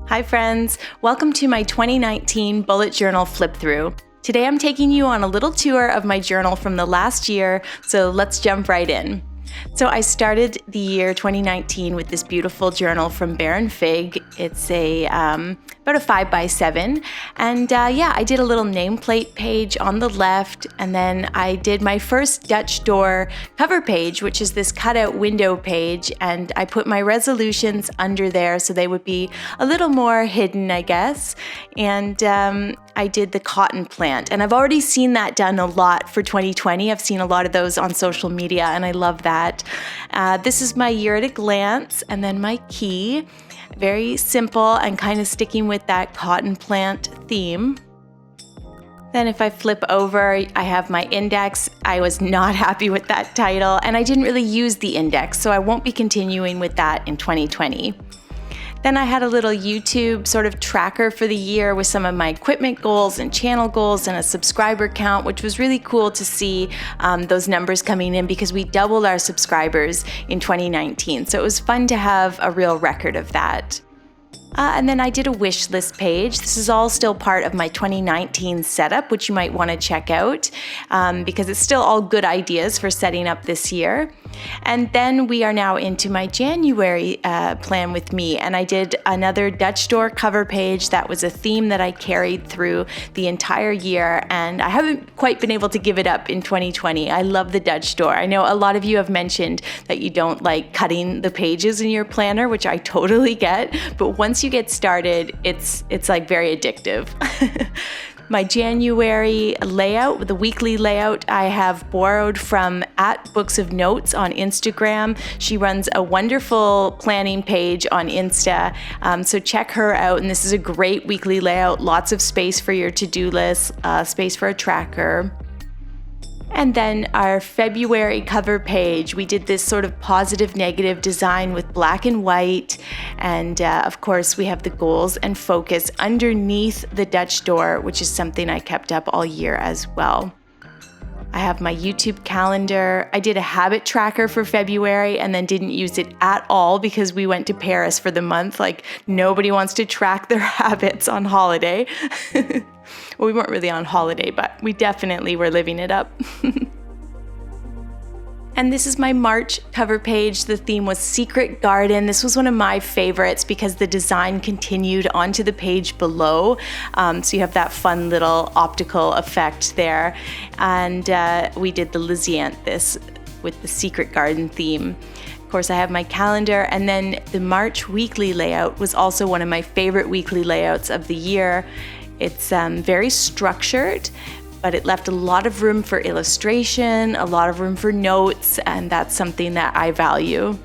Hi friends, welcome to my 2019 bullet journal flip through. Today I'm taking you on a little tour of my journal from the last year, so let's jump right in. So I started the year 2019 with this beautiful journal from Baron Fig. It's about a 5x7, and I did a little nameplate page on the left, and then I did my first Dutch door cover page, which is this cutout window page, and I put my resolutions under there so they would be a little more hidden, I guess, and I did the cotton plant, and I've already seen that done a lot for 2020. I've seen a lot of those on social media, and I love that. This is my year at a glance, and then my key. Very simple and kind of sticking with that cotton plant theme. Then if I flip over, I have my index. I was not happy with that title, and I didn't really use the index, so I won't be continuing with that in 2020. Then I had a little YouTube sort of tracker for the year with some of my equipment goals and channel goals and a subscriber count, which was really cool to see those numbers coming in because we doubled our subscribers in 2019. So it was fun to have a real record of that. And then I did a wish list page. This is all still part of my 2019 setup, which you might want to check out because it's still all good ideas for setting up this year. And then we are now into my January plan with me, and I did another Dutch door cover page. That was a theme that I carried through the entire year, and I haven't quite been able to give it up in 2020. I love the Dutch door. I know a lot of you have mentioned that you don't like cutting the pages in your planner, which I totally get, but once you get started, it's like very addictive. My January layout, the weekly layout, I have borrowed from @booksofnotes on Instagram. She runs a wonderful planning page on Insta, so check her out. And this is a great weekly layout, lots of space for your to-do list, space for a tracker. And then our February cover page, we did this sort of positive negative design with black and white. And of course, we have the goals and focus underneath the Dutch door, which is something I kept up all year as well. I have my YouTube calendar. I did a habit tracker for February and then didn't use it at all because we went to Paris for the month. Like, nobody wants to track their habits on holiday. Well, we weren't really on holiday, but we definitely were living it up. And this is my March cover page. The theme was Secret Garden. This was one of my favorites because the design continued onto the page below. So you have that fun little optical effect there. And we did the Lysianthus with the Secret Garden theme. Of course, I have my calendar, and then the March weekly layout was also one of my favorite weekly layouts of the year. It's very structured, but it left a lot of room for illustration, a lot of room for notes, and that's something that I value.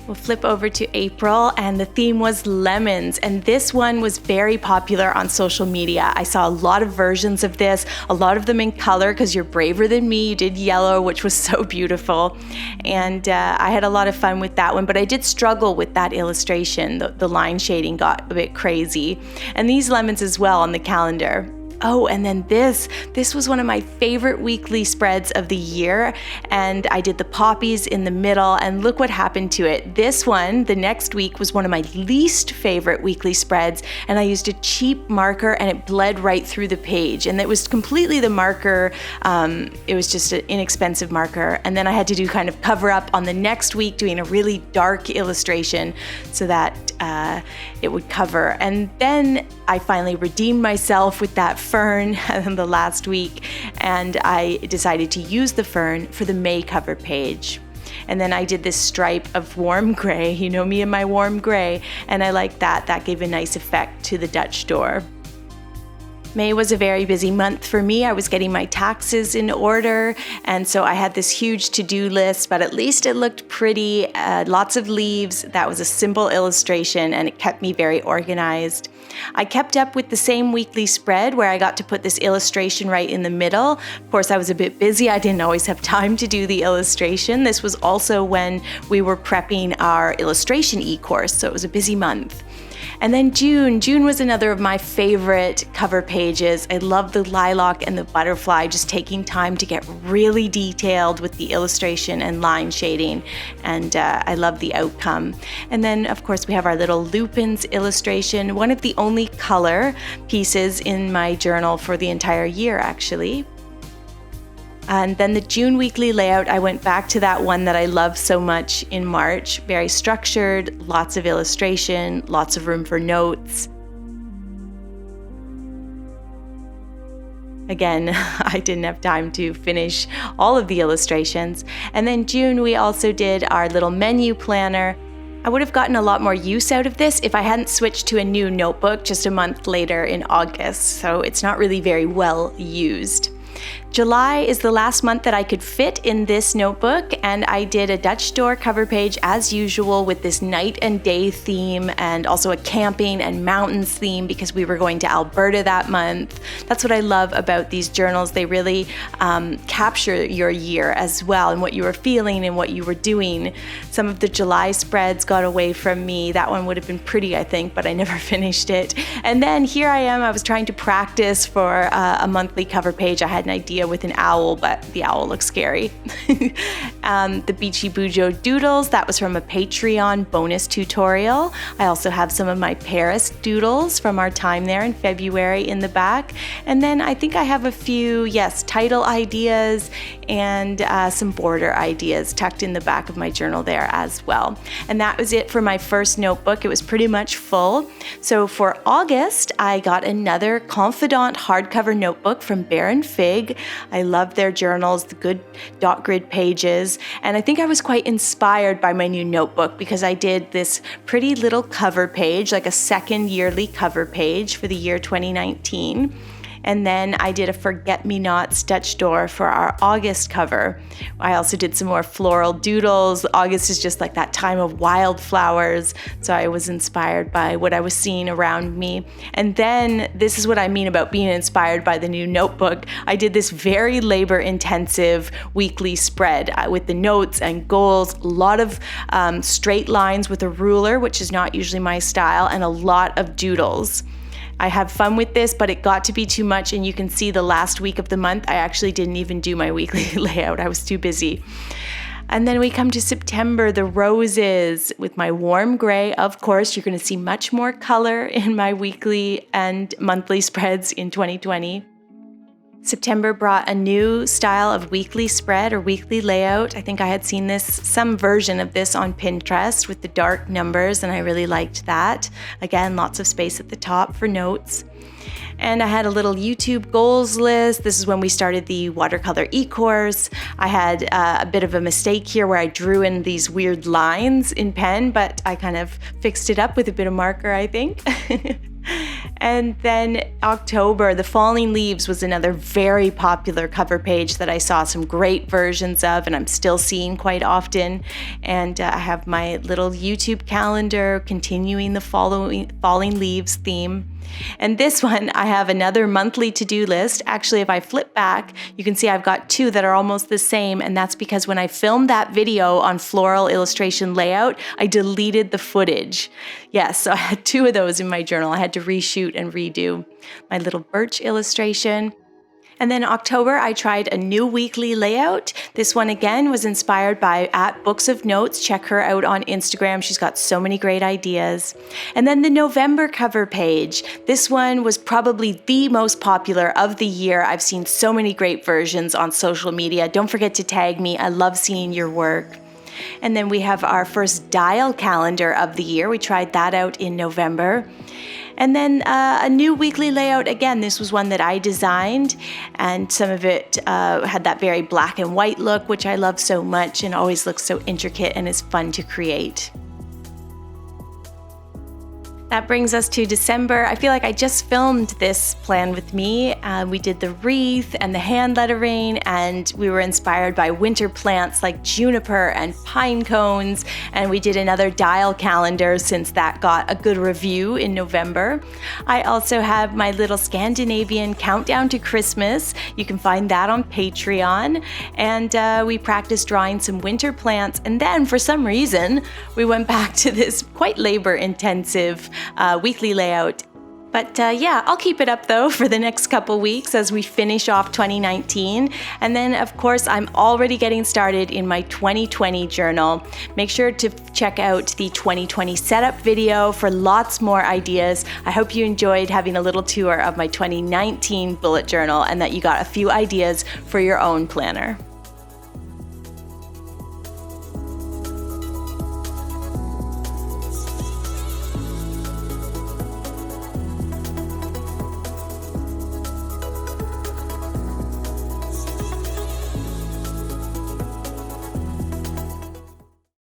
We'll flip over to April, and the theme was lemons, and this one was very popular on social media. I saw a lot of versions of this, a lot of them in color because you're braver than me. You did yellow, which was so beautiful, and I had a lot of fun with that one, but I did struggle with that illustration. The line shading got a bit crazy, and these lemons as well on the calendar. Oh, and then this was one of my favorite weekly spreads of the year, and I did the poppies in the middle, and look what happened to it. This one, the next week, was one of my least favorite weekly spreads, and I used a cheap marker, and it bled right through the page, and it was completely the marker. It was just an inexpensive marker, and then I had to do kind of cover up on the next week doing a really dark illustration so that it would cover. And then I finally redeemed myself with that fern in the last week, and I decided to use the fern for the May cover page. And then I did this stripe of warm gray, you know me and my warm gray, and I like that. That gave a nice effect to the Dutch door. May was a very busy month for me. I was getting my taxes in order, and so I had this huge to-do list, but at least it looked pretty. Lots of leaves. That was a simple illustration, and it kept me very organized. I kept up with the same weekly spread where I got to put this illustration right in the middle. Of course, I was a bit busy. I didn't always have time to do the illustration. This was also when we were prepping our illustration e-course, so it was a busy month. And then June was another of my favorite cover pages. I love the lilac and the butterfly, just taking time to get really detailed with the illustration and line shading, and I love the outcome. And then of course we have our little lupins illustration, one of the only color pieces in my journal for the entire year actually. And then the June weekly layout, I went back to that one that I love so much in March. Very structured, lots of illustration, lots of room for notes. Again, I didn't have time to finish all of the illustrations. And then June, we also did our little menu planner. I would have gotten a lot more use out of this if I hadn't switched to a new notebook just a month later in August, so it's not really very well used. July is the last month that I could fit in this notebook, and I did a Dutch door cover page as usual with this night and day theme and also a camping and mountains theme because we were going to Alberta that month. That's what I love about these journals. They really capture your year as well and what you were feeling and what you were doing. Some of the July spreads got away from me. That one would have been pretty, I think, but I never finished it. And then here I am, I was trying to practice for a monthly cover page. I had an idea with an owl, but the owl looks scary. The Beachy Bujo doodles, that was from a Patreon bonus tutorial. I also have some of my Paris doodles from our time there in February in the back. And then I think I have a few, title ideas and some border ideas tucked in the back of my journal there as well. And that was it for my first notebook. It was pretty much full. So for August, I got another Confidant hardcover notebook from Bear and Fig. I love their journals, the good dot grid pages, and I think I was quite inspired by my new notebook because I did this pretty little cover page, like a second yearly cover page for the year 2019. And then I did a Forget-Me-Nots Dutch door for our August cover. I also did some more floral doodles. August is just like that time of wildflowers, so I was inspired by what I was seeing around me. And then this is what I mean about being inspired by the new notebook. I did this very labor-intensive weekly spread with the notes and goals, a lot of straight lines with a ruler, which is not usually my style, and a lot of doodles. I had fun with this, but it got to be too much, and you can see the last week of the month, I actually didn't even do my weekly layout. I was too busy. And then we come to September, the roses with my warm gray. Of course, you're going to see much more color in my weekly and monthly spreads in 2020. September brought a new style of weekly spread or weekly layout. I think I had seen some version of this on Pinterest with the dark numbers, and I really liked that. Again, lots of space at the top for notes. And I had a little YouTube goals list. This is when we started the watercolor e-course. I had a bit of a mistake here where I drew in these weird lines in pen, but I kind of fixed it up with a bit of marker, I think. And then October, the Falling Leaves was another very popular cover page that I saw some great versions of and I'm still seeing quite often. And I have my little YouTube calendar continuing the Falling Leaves theme. And this one, I have another monthly to-do list. Actually, if I flip back, you can see I've got two that are almost the same, and that's because when I filmed that video on floral illustration layout, I deleted the footage. Yes, so I had two of those in my journal. I had to reshoot and redo my little birch illustration. And then October, I tried a new weekly layout. This one again was inspired by @Books of Notes. Check her out on Instagram. She's got so many great ideas. And then the November cover page. This one was probably the most popular of the year. I've seen so many great versions on social media. Don't forget to tag me. I love seeing your work. And then we have our first dial calendar of the year. We tried that out in November. And then a new weekly layout. Again, this was one that I designed, and some of it had that very black and white look, which I love so much and always looks so intricate and is fun to create. That brings us to December. I feel like I just filmed this plan with me. We did the wreath and the hand lettering, and we were inspired by winter plants like juniper and pine cones, and we did another dial calendar since that got a good review in November. I also have my little Scandinavian countdown to Christmas. You can find that on Patreon, and we practiced drawing some winter plants, and then for some reason we went back to this quite labor-intensive weekly layout. But yeah, I'll keep it up though for the next couple weeks as we finish off 2019. And then of course, I'm already getting started in my 2020 journal. Make sure to check out the 2020 setup video for lots more ideas. I hope you enjoyed having a little tour of my 2019 bullet journal and that you got a few ideas for your own planner.